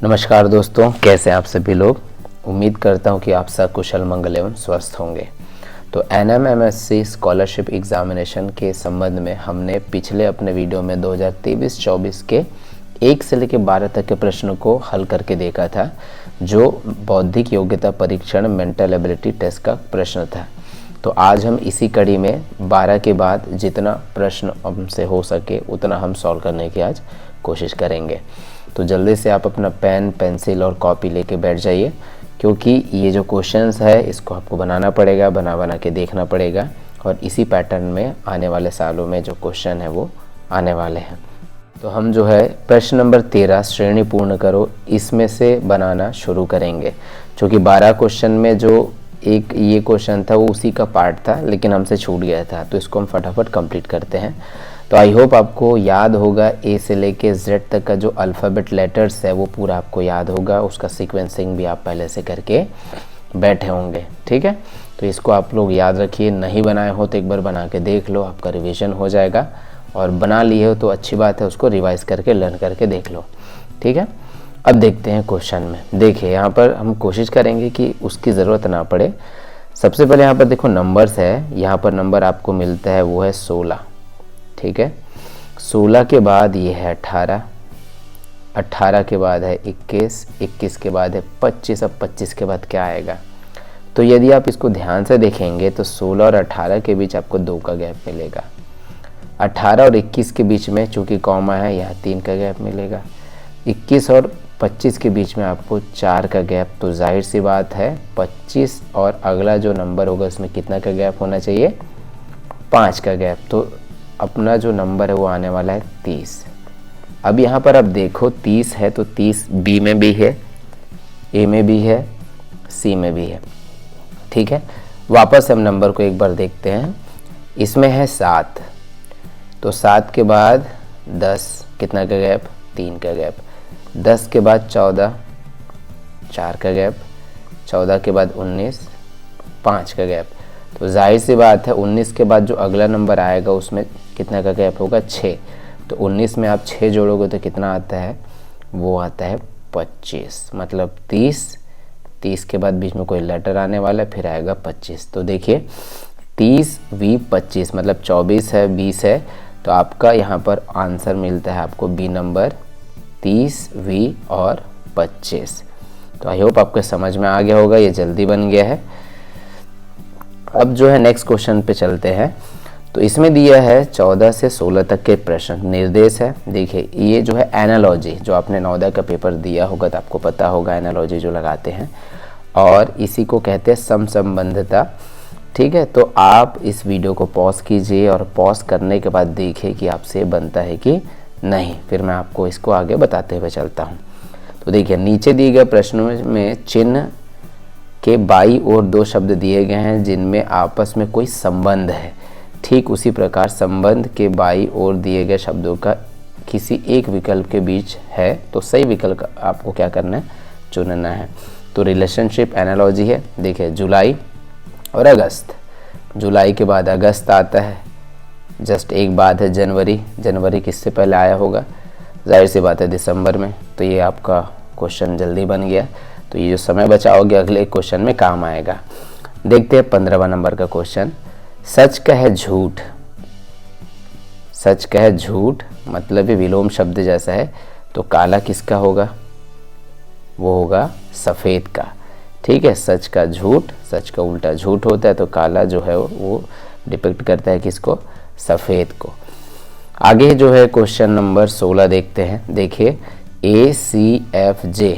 नमस्कार दोस्तों, कैसे हैं आप सभी लोग। उम्मीद करता हूं कि आप सब कुशल मंगल एवं स्वस्थ होंगे। तो NMMSC स्कॉलरशिप एग्जामिनेशन के संबंध में हमने पिछले अपने वीडियो में 2023-24 के 1 से लेकर 12 तक के प्रश्नों को हल करके देखा था, जो बौद्धिक योग्यता परीक्षण मेंटल एबिलिटी टेस्ट का प्रश्न था। तो आज हम इसी कड़ी में 12 के बाद जितना प्रश्न हमसे हो सके उतना हम सॉल्व करने की आज कोशिश करेंगे। तो जल्दी से आप अपना पेन, पेंसिल और कॉपी लेके बैठ जाइए, क्योंकि ये जो क्वेश्चंस है इसको आपको बनाना पड़ेगा, बना के देखना पड़ेगा। और इसी पैटर्न में आने वाले सालों में जो क्वेश्चन है वो आने वाले हैं। तो हम जो है प्रश्न नंबर 13 श्रेणी पूर्ण करो, इसमें से बनाना शुरू करेंगे। क्योंकि 12 क्वेश्चन में जो एक ये क्वेश्चन था वो उसी का पार्ट था, लेकिन हमसे छूट गया था, तो इसको हम फटाफट कंप्लीट करते हैं। तो आई होप आपको याद होगा ए से लेके जेड तक का जो अल्फ़ाबेट लेटर्स है वो पूरा आपको याद होगा, उसका सीक्वेंसिंग भी आप पहले से करके बैठे होंगे। ठीक है, तो इसको आप लोग याद रखिए। नहीं बनाए हो तो एक बार बना के देख लो, आपका रिवीजन हो जाएगा। और बना लिए हो तो अच्छी बात है, उसको रिवाइज करके लर्न करके देख लो। ठीक है, अब देखते हैं क्वेश्चन में। देखिए यहाँ पर हम कोशिश करेंगे कि उसकी ज़रूरत ना पड़े। सबसे पहले यहाँ पर देखो नंबर्स है, यहाँ पर नंबर आपको मिलता है वो है 16। ठीक है, 16 के बाद ये है 18, 18 के बाद है 21, 21 के बाद है 25। अब 25 के बाद क्या आएगा? तो यदि आप इसको ध्यान से देखेंगे तो 16 और 18 के बीच आपको 2 का गैप मिलेगा। 18 और 21 के बीच में चूंकि कॉमा है, यहाँ 3 का गैप मिलेगा। 21 और 25 के बीच में आपको 4 का गैप। तो जाहिर सी बात है 25 और अगला जो नंबर होगा उसमें कितना का गैप होना चाहिए? 5 का गैप। तो अपना जो नंबर है वो आने वाला है 30। अब यहाँ पर आप देखो 30 है तो 30 बी में भी है, ए में भी है, सी में भी है। ठीक है, वापस हम नंबर को एक बार देखते हैं। इसमें है 7, तो 7 के बाद 10, कितना का गैप? 3 का गैप। 10 के बाद 14, 4 का गैप। 14 के बाद 19, 5 का गैप। तो जाहिर सी बात है 19 के बाद जो अगला नंबर आएगा उसमें कितना का गैप होगा? 6। तो 19 में आप 6 जोड़ोगे तो कितना आता है? वो आता है 25। मतलब 30 के बाद बीच में कोई लेटर आने वाला है, फिर आएगा 25। तो देखिए 30 V 25 मतलब 24 है, 20 है। तो आपका यहाँ पर आंसर मिलता है आपको बी नंबर 30 V और 25। तो आई होप आपको समझ में आ गया होगा, ये जल्दी बन गया है। अब जो है नेक्स्ट क्वेश्चन पे चलते हैं। तो इसमें दिया है 14 से 16 तक के प्रश्न, निर्देश है। देखिए ये जो है एनालॉजी, जो आपने नवोदय का पेपर दिया होगा तो आपको पता होगा एनालॉजी जो लगाते हैं, और इसी को कहते हैं समसंबंधता। ठीक है, तो आप इस वीडियो को पॉज कीजिए और पॉज करने के बाद देखिए कि आपसे बनता है कि नहीं, फिर मैं आपको इसको आगे बताते हुए चलता हूँ। तो देखिए नीचे दिए गए प्रश्नों में चिन्ह के बाई ओर 2 शब्द दिए गए हैं जिनमें आपस में कोई संबंध है। ठीक उसी प्रकार संबंध के बाई ओर दिए गए शब्दों का किसी एक विकल्प के बीच है तो सही विकल्प आपको क्या करना है? चुनना है। तो रिलेशनशिप एनालॉजी है। देखिए जुलाई और अगस्त, जुलाई के बाद अगस्त आता है, जस्ट एक बात है जनवरी, जनवरी किससे पहले आया होगा? जाहिर सी बात है दिसंबर में। तो ये आपका क्वेश्चन जल्दी बन गया। तो ये जो समय बचाओगे अगले क्वेश्चन में काम आएगा। देखते हैं 15वां नंबर का क्वेश्चन। सच कहे झूठ, सच कहे झूठ मतलब ये विलोम शब्द जैसा है। तो काला किसका होगा? वो होगा सफ़ेद का। ठीक है, सच का झूठ, सच का उल्टा झूठ होता है, तो काला जो है वो डिपिक्ट करता है किसको? सफ़ेद को। आगे जो है क्वेश्चन नंबर 16 देखते हैं। देखिए ACFJ,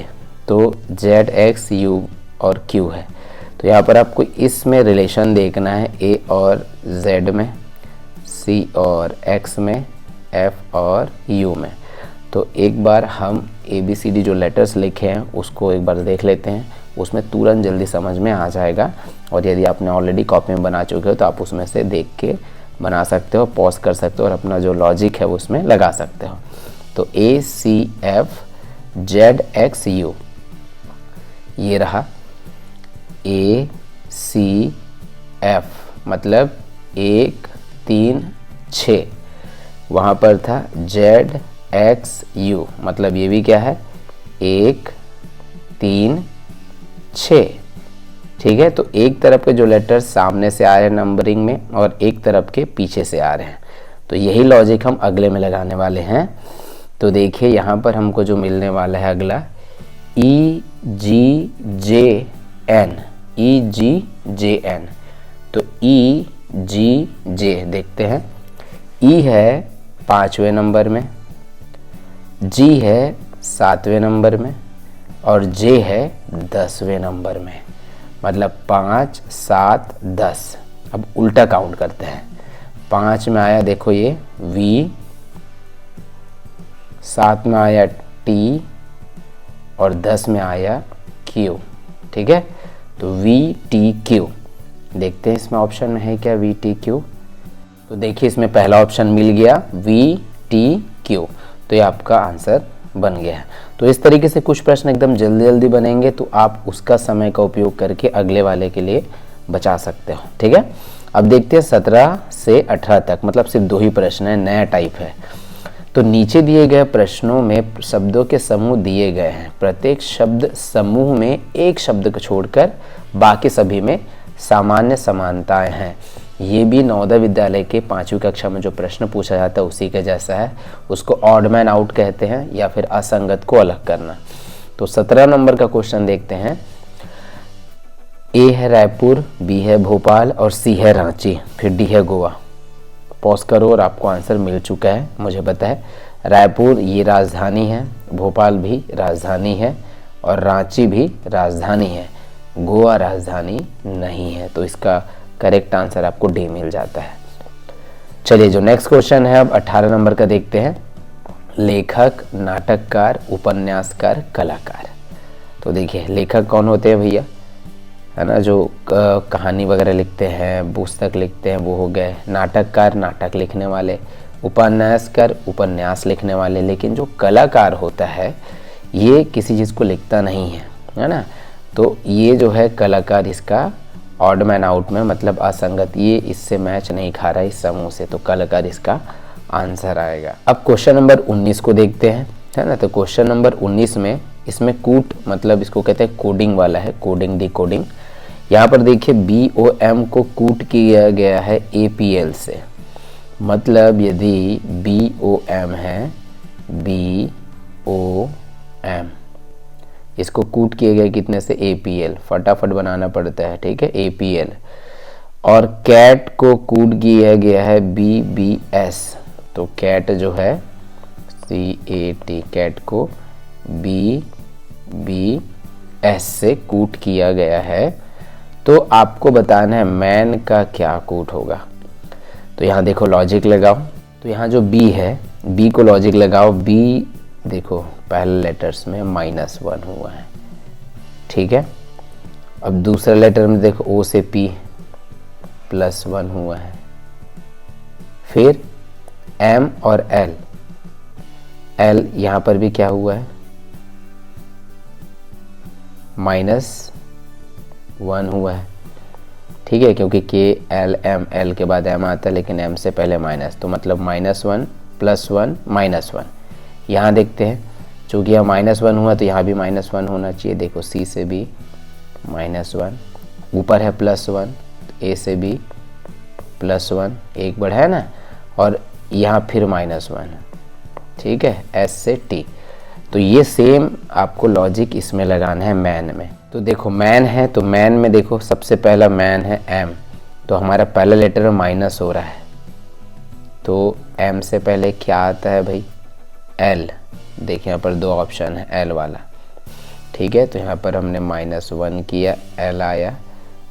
तो ZXU और Q है। तो यहाँ पर आपको इसमें रिलेशन देखना है, A और Z में, C और X में, F और U में। तो एक बार हम ABCD जो लेटर्स लिखे हैं उसको एक बार देख लेते हैं, उसमें तुरंत जल्दी समझ में आ जाएगा। और यदि आपने ऑलरेडी कॉपी में बना चुके हो तो आप उसमें से देख के बना सकते हो, पॉज कर सकते हो और अपना जो लॉजिक है वो उसमें लगा सकते हो। तो ACFZXU ये रहा। ACF मतलब 1 3 6, वहाँ पर था ZXU मतलब ये भी क्या है? 1 3, 6। ठीक है, तो एक तरफ के जो लेटर सामने से आ रहे हैं नंबरिंग में और एक तरफ के पीछे से आ रहे हैं, तो यही लॉजिक हम अगले में लगाने वाले हैं। तो देखिए यहाँ पर हमको जो मिलने वाला है अगला EGJN, EGJN। तो EGJ देखते हैं, E है 5वें नंबर में, G है 7वें नंबर में और J है 10वें नंबर में, मतलब 5, 7, 10। अब उल्टा काउंट करते हैं। 5 में आया देखो ये V, 7 में आया T और 10 में आया Q। ठीक है, तो VTQ देखते हैं इसमें ऑप्शन में है क्या VTQ। तो देखिए इसमें पहला ऑप्शन मिल गया VTQ, तो ये आपका आंसर बन गया है। तो इस तरीके से कुछ प्रश्न एकदम जल्दी जल्दी बनेंगे, तो आप उसका समय का उपयोग करके अगले वाले के लिए बचा सकते हो। ठीक है, अब देखते हैं 17 से 18 तक, मतलब सिर्फ 2 ही प्रश्न है, नया टाइप है। तो नीचे दिए गए प्रश्नों में शब्दों के समूह दिए गए हैं। प्रत्येक शब्द समूह में एक शब्द को छोड़कर बाकी सभी में सामान्य समानताएं हैं। ये भी नवोदय विद्यालय के 5वीं कक्षा में जो प्रश्न पूछा जाता है उसी के जैसा है। उसको ऑड मैन आउट कहते हैं या फिर असंगत को अलग करना। तो 17 नंबर का क्वेश्चन देखते हैं। ए है रायपुर, बी है भोपाल और सी है रांची, फिर डी है गोवा। पॉज करो और आपको आंसर मिल चुका है, मुझे पता है। रायपुर ये राजधानी है, भोपाल भी राजधानी है और रांची भी राजधानी है, गोवा राजधानी नहीं है। तो इसका करेक्ट आंसर आपको डी मिल जाता है। चलिए जो नेक्स्ट क्वेश्चन है अब 18 नंबर का देखते हैं। लेखक, नाटककार, उपन्यासकार, कलाकार। तो देखिए लेखक कौन होते हैं भैया, है ना, जो कहानी वगैरह लिखते हैं, पुस्तक लिखते हैं, वो हो गए। नाटककार नाटक लिखने वाले, उपन्यासकार उपन्यास लिखने वाले। लेकिन जो कलाकार होता है ये किसी चीज़ को लिखता नहीं है ना। तो ये जो है कलाकार, इसका ऑड मैन आउट में मतलब असंगत, ये इससे मैच नहीं खा रहा इस समूह से, तो कलाकार इसका आंसर आएगा। अब क्वेश्चन नंबर 19 को देखते हैं, है ना। तो क्वेश्चन नंबर 19 में इसमें कूट मतलब इसको कहते हैं कोडिंग वाला है, कोडिंग डिकोडिंग। यहाँ पर देखिए BOM को कूट किया गया है APL से, मतलब यदि BOM है BOM, इसको कूट किए गए कितने से APL, फटाफट बनाना पड़ता है, ठीक है, APL। और कैट को कूट किया गया है BBS, तो कैट जो है CAT, कैट को BBS से कूट किया गया है। तो आपको बताना है मैन का क्या कूट होगा। तो यहाँ देखो लॉजिक लगाओ, तो यहाँ जो B है B को लॉजिक लगाओ। B देखो पहले लेटर्स में -1 हुआ है, ठीक है। अब दूसरे लेटर में देखो O से P +1 हुआ है, फिर M और L यहाँ पर भी क्या हुआ है -1 हुआ है, ठीक है, क्योंकि KLM L के बाद M आता है लेकिन M से पहले माइनस, तो मतलब -1 +1 -1। यहाँ देखते हैं चूँकि यहाँ -1 हुआ तो यहाँ भी -1 होना चाहिए। देखो C से भी -1, ऊपर है +1, A से भी +1, एक बढ़ा है ना, और यहाँ फिर -1, ठीक है, S से T। तो ये सेम आपको लॉजिक इसमें लगाना है मैन में। तो देखो मैन है, तो मैन में देखो सबसे पहला मैन है M, तो हमारा पहला लेटर में माइनस हो रहा है, तो M से पहले क्या आता है भाई L। देखिए यहाँ पर 2 ऑप्शन है L वाला, ठीक है, तो यहाँ पर हमने -1 किया, L आया।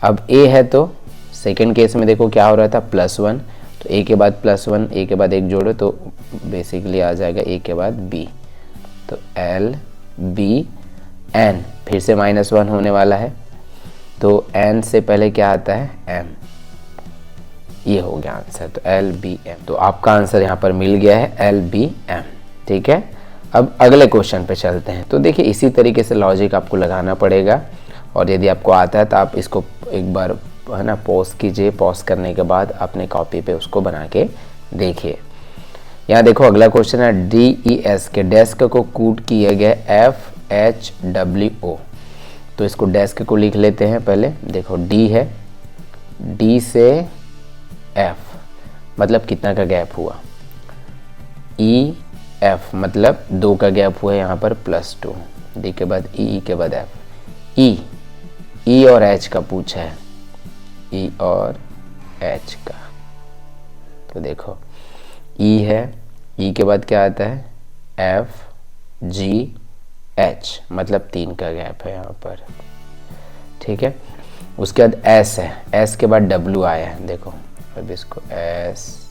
अब A है तो सेकेंड केस में देखो क्या हो रहा था +1, तो A के बाद +1, A के बाद 1 जोड़ो तो बेसिकली आ जाएगा A के बाद B, तो L B N, फिर से -1 होने वाला है, तो N से पहले क्या आता है M, ये हो गया आंसर, तो LBM। तो आपका आंसर यहाँ पर मिल गया है LBM, ठीक है। अब अगले क्वेश्चन पे चलते हैं। तो देखिए इसी तरीके से लॉजिक आपको लगाना पड़ेगा, और यदि आपको आता है तो आप इसको एक बार है ना पॉज कीजिए, पॉज करने के बाद अपने कॉपी पे उसको बना के देखिए। यहाँ देखो अगला क्वेश्चन है DES के डेस्क को कूट किया गया FHWO, तो इसको डैश के को लिख लेते हैं पहले। देखो डी है, डी से एफ मतलब कितना का गैप हुआ, ई एफ मतलब 2 का गैप हुआ है यहाँ पर +2, डी के बाद ई के बाद एफ। ई और एच का पूछा है, ई और एच का। तो देखो ई है, ई के बाद क्या आता है एफ जी एच मतलब 3 का गैप है यहाँ पर, ठीक है। उसके बाद एस है, एस के बाद डब्ल्यू आया है। देखो अब इसको एस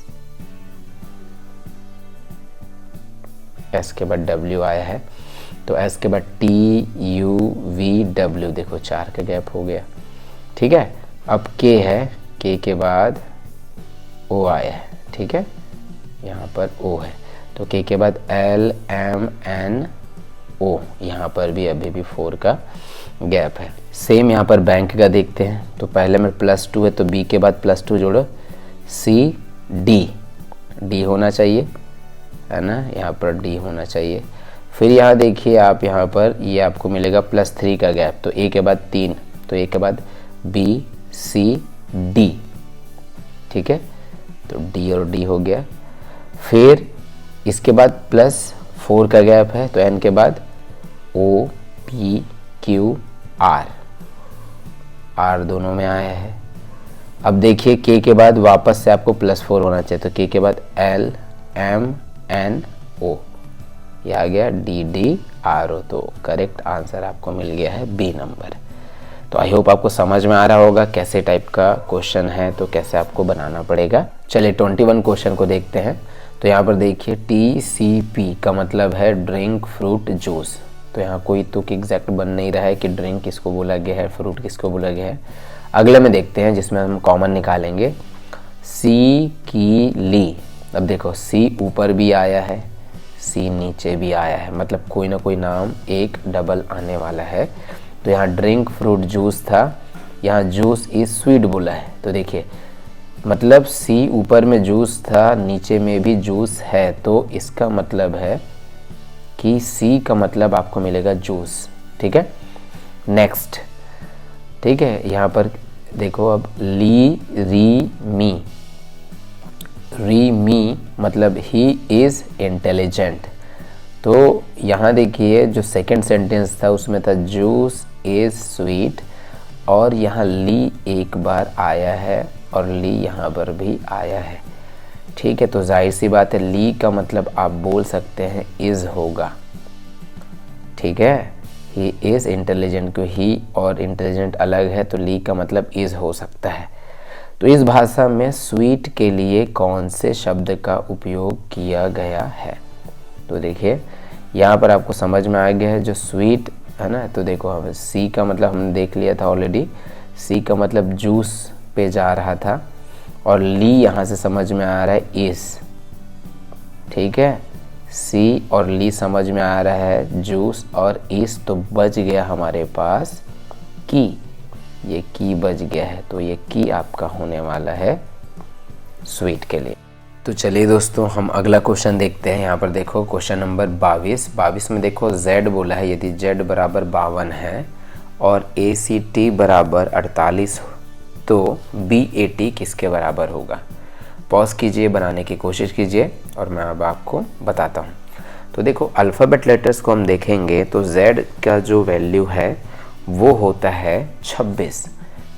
के बाद डब्ल्यू आया है, तो एस के बाद टी यू वी डब्ल्यू, देखो 4 का गैप हो गया, ठीक है। अब के है, के के बाद ओ आया है, ठीक है, यहाँ पर ओ है, तो के के बाद एल एम एन ओ, यहाँ पर भी अभी भी 4 का गैप है। सेम यहाँ पर बैंक का देखते हैं, तो पहले में +2 है तो बी के बाद +2 जोड़ो, सी डी, डी होना चाहिए है ना, यहाँ पर डी होना चाहिए। फिर यहाँ देखिए आप, यहाँ पर ये आपको मिलेगा +3 का गैप, तो ए के बाद 3, तो ए के बाद बी सी डी, ठीक है, तो डी और डी हो गया। फिर इसके बाद +4 का गैप है, तो एन के बाद O P Q R, R दोनों में आया है। अब देखिए के के बाद वापस से आपको +4 होना चाहिए, तो के के बाद एल एम एन ओ, ये आ गया डी डी आर ओ। तो करेक्ट आंसर आपको मिल गया है बी नंबर। तो आई होप आपको समझ में आ रहा होगा कैसे टाइप का क्वेश्चन है, तो कैसे आपको बनाना पड़ेगा। चलिए 21 क्वेश्चन को देखते हैं। तो यहाँ पर देखिए TCP का मतलब है ड्रिंक फ्रूट जूस। तो यहाँ कोई तुक एग्जैक्ट बन नहीं रहा है कि ड्रिंक किसको बोला गया है, फ्रूट किसको बोला गया है। अगले में देखते हैं जिसमें हम कॉमन निकालेंगे, सी की ली। अब देखो सी ऊपर भी आया है, सी नीचे भी आया है, मतलब कोई ना कोई नाम एक डबल आने वाला है। तो यहाँ ड्रिंक फ्रूट जूस था, यहाँ जूस इज स्वीट बोला है। तो देखिए मतलब सी ऊपर में जूस था, नीचे में भी जूस है, तो इसका मतलब है कि सी का मतलब आपको मिलेगा जूस, ठीक है। नेक्स्ट, ठीक है, यहाँ पर देखो अब ली री मी, री मी मतलब ही इज इंटेलिजेंट। तो यहाँ देखिए जो सेकंड सेंटेंस था उसमें था जूस इज स्वीट, और यहाँ ली एक बार आया है और ली यहाँ पर भी आया है, ठीक है। तो जाहिर सी बात है ली का मतलब आप बोल सकते हैं इज होगा, ठीक है। ही इज इंटेलिजेंट, क्योंकि ही और इंटेलिजेंट अलग है, तो ली का मतलब इज हो सकता है। तो इस भाषा में स्वीट के लिए कौन से शब्द का उपयोग किया गया है। तो देखिए यहाँ पर आपको समझ में आ गया है जो स्वीट है ना। तो देखो हम सी का मतलब हमने देख लिया था ऑलरेडी, सी का मतलब जूस पे जा रहा था, और ली यहाँ से समझ में आ रहा है इस, ठीक है। सी और ली समझ में आ रहा है जूस और इस, तो बच गया हमारे पास की, ये की बच गया है, तो ये की आपका होने वाला है स्वीट के लिए। तो चलिए दोस्तों हम अगला क्वेश्चन देखते हैं। यहाँ पर देखो क्वेश्चन नंबर 22 में देखो z बोला है, यदि z बराबर 52 है और ACT बराबर 48 तो BAT किसके बराबर होगा। पॉज कीजिए, बनाने की कोशिश कीजिए और मैं अब आपको बताता हूँ। तो देखो अल्फ़ाबेट लेटर्स को हम देखेंगे तो z का जो वैल्यू है वो होता है 26,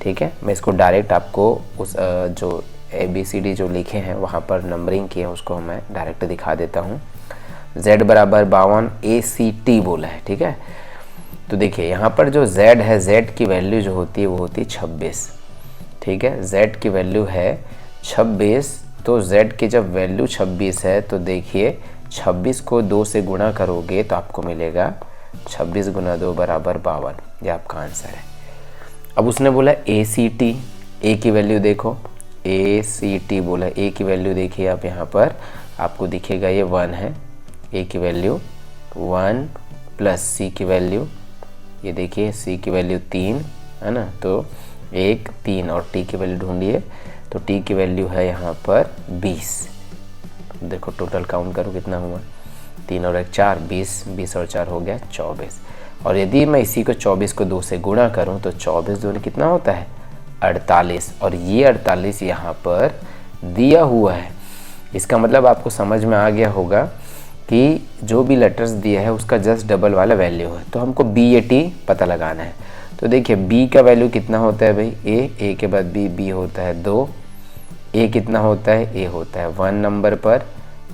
ठीक है। मैं इसको डायरेक्ट आपको उस जो ABCD जो लिखे हैं वहाँ पर नंबरिंग किए हैं उसको मैं डायरेक्ट दिखा देता हूँ। z बराबर 52 ACT बोला है, ठीक है। तो देखिए यहाँ पर जो z है, z की वैल्यू जो होती है वो होती है 26, ठीक है। z की वैल्यू है 26, तो z की जब वैल्यू 26 है तो देखिए 26 को 2 से गुणा करोगे तो आपको मिलेगा 26 गुना 2 बराबर 52, ये आपका आंसर है। अब उसने बोला ACT, a की वैल्यू देखो, ACT बोला, a की वैल्यू देखिए आप यहाँ पर आपको दिखेगा ये 1 है, a की वैल्यू 1 प्लस c की वैल्यू, ये देखिए c की वैल्यू 3 है ना, तो 1 3 और t की वैल्यू ढूंढिए, तो t की वैल्यू है यहाँ पर 20। देखो टोटल काउंट करो कितना हुआ, 3 और 1 4, 20 और 4 हो गया 24। और यदि मैं इसी को 24 को 2 से गुणा करूं तो 24 दूनी कितना होता है 48, और ये 48 यहाँ पर दिया हुआ है। इसका मतलब आपको समझ में आ गया होगा कि जो भी लेटर्स दिया है उसका जस्ट डबल वाला वैल्यू है। तो हमको BAT पता लगाना है। तो देखिए B का वैल्यू कितना होता है भाई, A के बाद B होता है 2, A कितना होता है, A होता है 1 नंबर पर,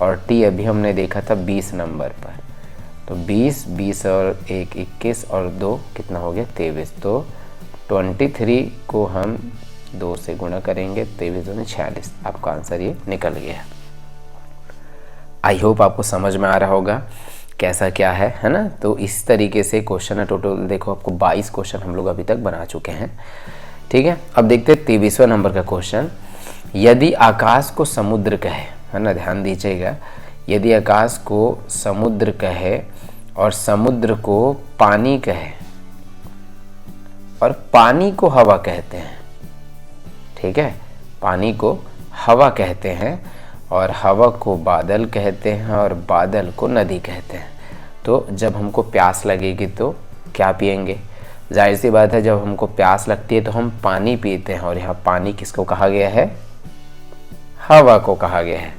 और T अभी हमने देखा था 20 नंबर पर। तो 20 और 1 21 और 2 कितना हो गया 23। तो 23 को हम 2 से गुणा करेंगे, 23 दूनी 46। आपका आंसर ये निकल गया। आई होप आपको समझ में आ रहा होगा कैसा क्या है ना। तो इस तरीके से क्वेश्चन है। टोटल देखो आपको 22 क्वेश्चन हम लोग अभी तक बना चुके हैं, ठीक है। अब देखते हैं 23वां नंबर का क्वेश्चन। यदि आकाश को समुद्र कहे, है ना, ध्यान दीजिएगा, यदि आकाश को समुद्र कहे और समुद्र को पानी कहे और पानी को हवा कहते हैं, ठीक है, पानी को हवा कहते हैं और हवा को बादल कहते हैं और बादल को नदी कहते हैं। तो जब हमको प्यास लगेगी तो क्या पिएंगे? जाहिर सी बात है, जब हमको प्यास लगती है तो हम पानी पीते हैं, और यहाँ पानी किसको कहा गया है? हवा को कहा गया है।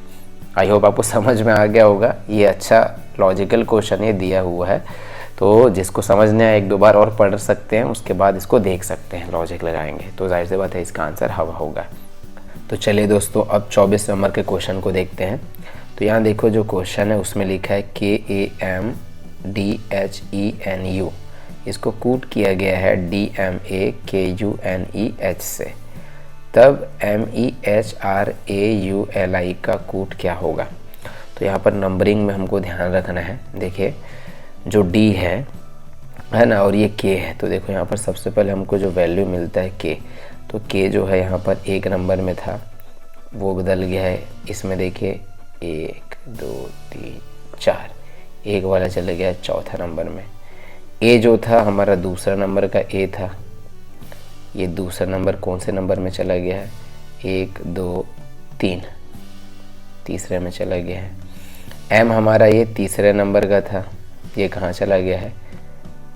आई होप आपको समझ में आ गया होगा। ये अच्छा लॉजिकल क्वेश्चन ये दिया हुआ है, तो जिसको समझना है 1-2 बार और पढ़ सकते हैं, उसके बाद इसको देख सकते हैं, लॉजिक लगाएंगे। तो जाहिर सी बात है इसका आंसर हवा होगा। तो चलिए दोस्तों, अब 24 नंबर के क्वेश्चन को देखते हैं। तो यहाँ देखो जो क्वेश्चन है उसमें लिखा है KAMDHENU, इसको कूट किया गया है DMAKUNEH से। तब MEHRAULI का कूट क्या होगा? तो यहाँ पर नंबरिंग में हमको ध्यान रखना है। देखिए जो D है ना, और ये K है। तो देखो यहाँ पर सबसे पहले हमको जो वैल्यू मिलता है K, तो K जो है यहाँ पर 1 नंबर में था, वो बदल गया है इसमें। देखिए 1 2 3 4, 1 वाला चला गया है 4था नंबर में। A जो था हमारा दूसरा नंबर का A था, ये दूसरा नंबर कौन से नंबर में चला गया है? 1 2 3, तीसरे में चला गया है। M हमारा ये तीसरे नंबर का था, ये कहाँ चला गया है?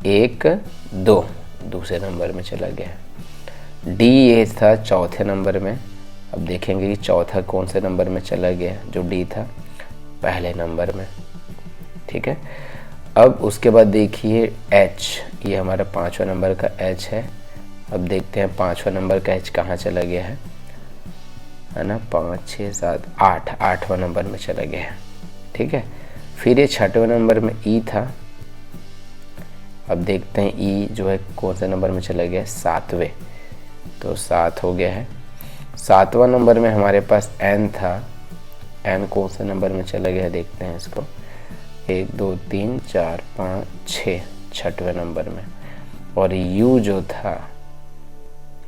1 2, दूसरे नंबर में चला गया है। D ये था चौथे नंबर में। अब देखेंगे कि चौथा कौन से नंबर में चला गया, जो D था पहले नंबर में, ठीक है। अब उसके बाद देखिए H, ये हमारा 5वां नंबर का H है। अब देखते हैं 5वां नंबर का H कहाँ चला गया है ना, 5 6 7 8, 8वां नंबर में चला गया है, ठीक है। फिर ये 6वें नंबर में E था। अब देखते हैं E जो है कौन से नंबर में चला गया है? 7वें, तो 7 हो गया है। 7वां नंबर में हमारे पास N था, N कौन से नंबर में चला गया है? देखते हैं इसको, 1 2 3 4 5 6, 6वें नंबर में। और U जो था,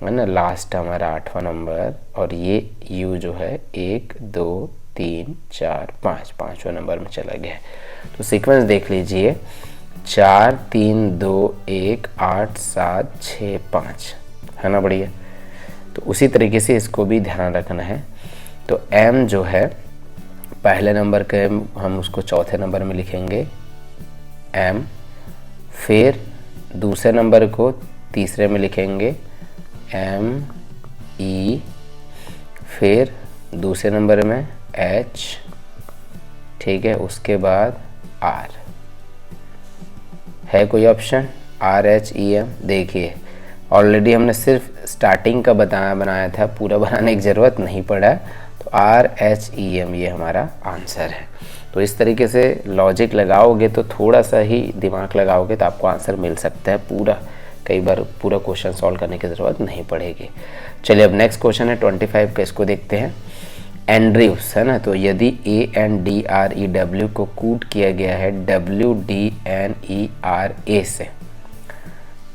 है ना, लास्ट हमारा 8वां नंबर, और ये U जो है 1 2 3 4 5, 5वें नंबर में चला गया है। तो सीक्वेंस देख लीजिए, 4 3 2 1 8 7 6 5, है ना, बढ़िया। तो उसी तरीके से इसको भी ध्यान रखना है। तो M जो है पहले नंबर के, हम उसको चौथे नंबर में लिखेंगे M, फिर दूसरे नंबर को तीसरे में लिखेंगे ME, फिर दूसरे नंबर में H, ठीक है। उसके बाद R है कोई ऑप्शन? RHEM। देखिए ऑलरेडी हमने सिर्फ स्टार्टिंग का बनाया था, पूरा बनाने की ज़रूरत नहीं पड़ा। तो RHEM ये हमारा आंसर है। तो इस तरीके से लॉजिक लगाओगे तो थोड़ा सा ही दिमाग लगाओगे तो आपको आंसर मिल सकता है पूरा। कई बार पूरा क्वेश्चन सॉल्व करने की ज़रूरत नहीं पड़ेगी। चलिए अब नेक्स्ट क्वेश्चन है 25 का, इसको देखते हैं। एंड्रयूस, है ना, तो यदि ANDREW को कूट किया गया है WDNERA से,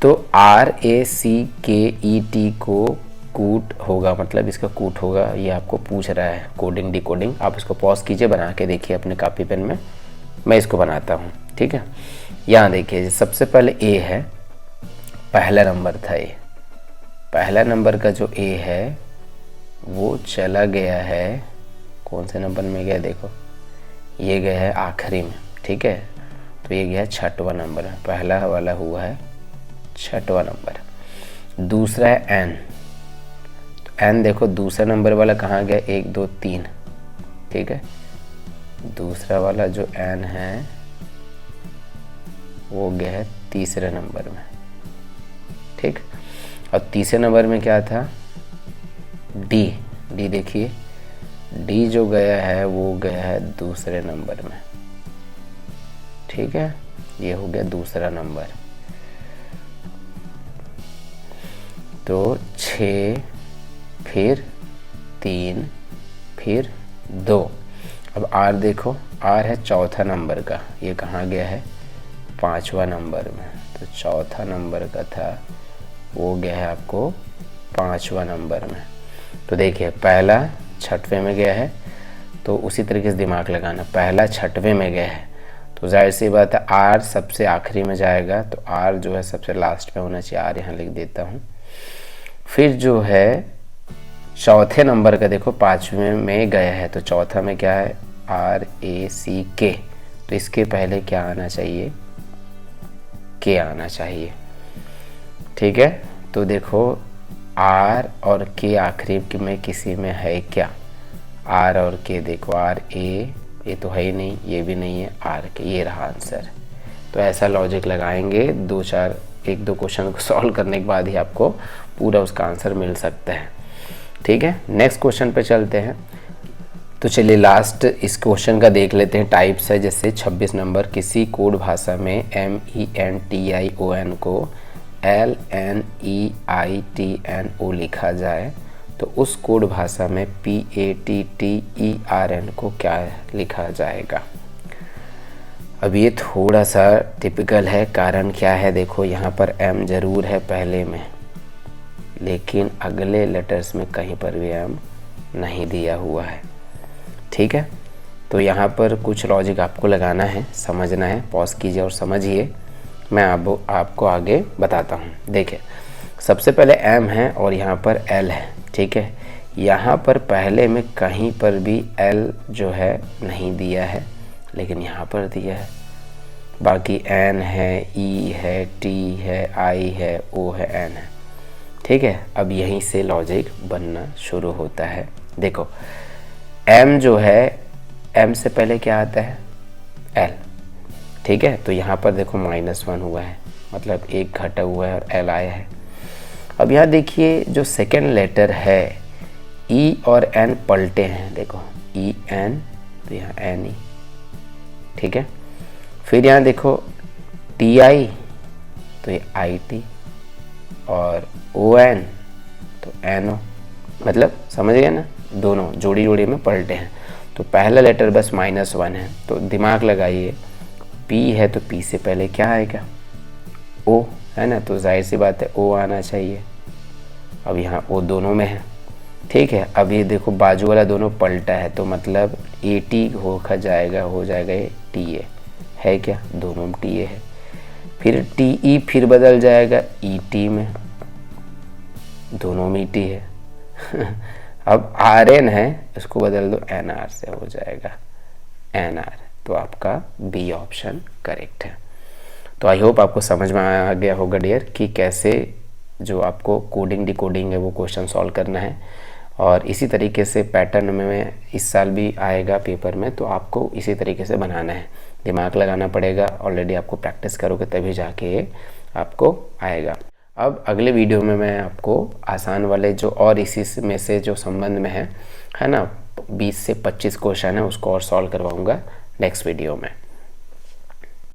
तो RACKET को कूट होगा, मतलब इसका कूट होगा, ये आपको पूछ रहा है कोडिंग डिकोडिंग। आप इसको पॉज कीजिए, बना के देखिए अपने कॉपी पेन में, मैं इसको बनाता हूँ, ठीक है। यहाँ देखिए सबसे पहले A है, पहला नंबर था A, पहला नंबर का जो A है वो चला गया है, कौन से नंबर में गया? देखो ये गया है आखिरी में, ठीक है। तो ये गया 6वां नंबर में, पहला वाला हुआ है 6वां नंबर। दूसरा है एन, तो एन देखो दूसरा नंबर वाला कहाँ गया, 1 2 3, ठीक है। दूसरा वाला जो एन है वो गया है तीसरे नंबर में, ठीक। और तीसरे नंबर में क्या था, डी। डी देखिए, डी जो गया है वो गया है दूसरे नंबर में, ठीक है। ये हो गया दूसरा नंबर। तो 6 फिर 3 फिर 2। अब आर देखो, आर है चौथा नंबर का, ये कहाँ गया है 5वां नंबर में। तो चौथा नंबर का था वो गया है आपको 5वां नंबर में। तो देखिए पहला 6वें में गया है, तो उसी तरीके से दिमाग लगाना, पहला 6वें में गया है तो जाहिर सी बात है आर सबसे आखिरी में जाएगा, तो आर जो है सबसे लास्ट में होना चाहिए, आर यहाँ लिख देता हूँ। फिर जो है चौथे नंबर का देखो 5वें में गया है, तो चौथा में क्या है RACK, तो इसके पहले क्या आना चाहिए, के आना चाहिए, ठीक है। तो देखो आर और के आखिरी में किसी में है क्या, आर और के देखो, आर ए ये तो है ही नहीं, ये भी नहीं है, आर के, ये रहा आंसर। तो ऐसा लॉजिक लगाएंगे, 1-2 क्वेश्चन को सॉल्व करने के बाद ही आपको पूरा उसका आंसर मिल सकता है, ठीक है। नेक्स्ट क्वेश्चन पे चलते हैं। तो चलिए लास्ट इस क्वेश्चन का देख लेते हैं। टाइप्स है जैसे 26 नंबर, किसी कोड भाषा में MENTION को LNEITNO लिखा जाए तो उस कोड भाषा में PATTERN को क्या लिखा जाएगा। अब ये थोड़ा सा टिपिकल है, कारण क्या है देखो, यहाँ पर M ज़रूर है पहले में, लेकिन अगले लेटर्स में कहीं पर भी M नहीं दिया हुआ है, ठीक है। तो यहाँ पर कुछ लॉजिक आपको लगाना है, समझना है, पॉज कीजिए और समझिए, मैं आपको आगे बताता हूँ। देखिए सबसे पहले M है और यहाँ पर L है, ठीक है। यहाँ पर पहले में कहीं पर भी L जो है नहीं दिया है, लेकिन यहाँ पर दिया है। बाकी N है, E है, T है, I है, O है, N है, ठीक है। अब यहीं से लॉजिक बनना शुरू होता है। देखो M जो है, M से पहले क्या आता है L, ठीक है। तो यहाँ पर देखो -1 हुआ है, मतलब एक घटा हुआ है और L आया है। अब यहाँ देखिए जो सेकेंड लेटर है E और N पलटे हैं, देखो EN, तो यहाँ NE, ठीक है। फिर यहाँ देखो TI, तो ये IT, और ON तो NO, मतलब समझ गए ना, दोनों जोड़ी जोड़ी में पलटे हैं। तो पहला लेटर बस -1 है, तो दिमाग लगाइए, P है तो P से पहले क्या आएगा O, है ना, तो जाहिर सी बात है O आना चाहिए। अब यहाँ O दोनों में है, ठीक है। अब ये देखो बाजू वाला दोनों पलटा है, तो मतलब AT हो जाएगा ये TA, है क्या, दोनों में TA है। फिर TE फिर बदल जाएगा ET में, दोनों में ET है। अब RN है, इसको बदल दो NR से, हो जाएगा NR, तो आपका B ऑप्शन करेक्ट है। तो आई होप आपको समझ में आ गया होगा डियर कि कैसे जो आपको कोडिंग डिकोडिंग है वो क्वेश्चन सॉल्व करना है, और इसी तरीके से पैटर्न में इस साल भी आएगा पेपर में, तो आपको इसी तरीके से बनाना है, दिमाग लगाना पड़ेगा। ऑलरेडी आपको प्रैक्टिस करोगे तभी जाके आपको आएगा। अब अगले वीडियो में मैं आपको आसान वाले जो और इसी में से जो संबंध में है ना, 20 से 25 क्वेश्चन है, उसको और सॉल्व करवाऊँगा नेक्स्ट वीडियो में।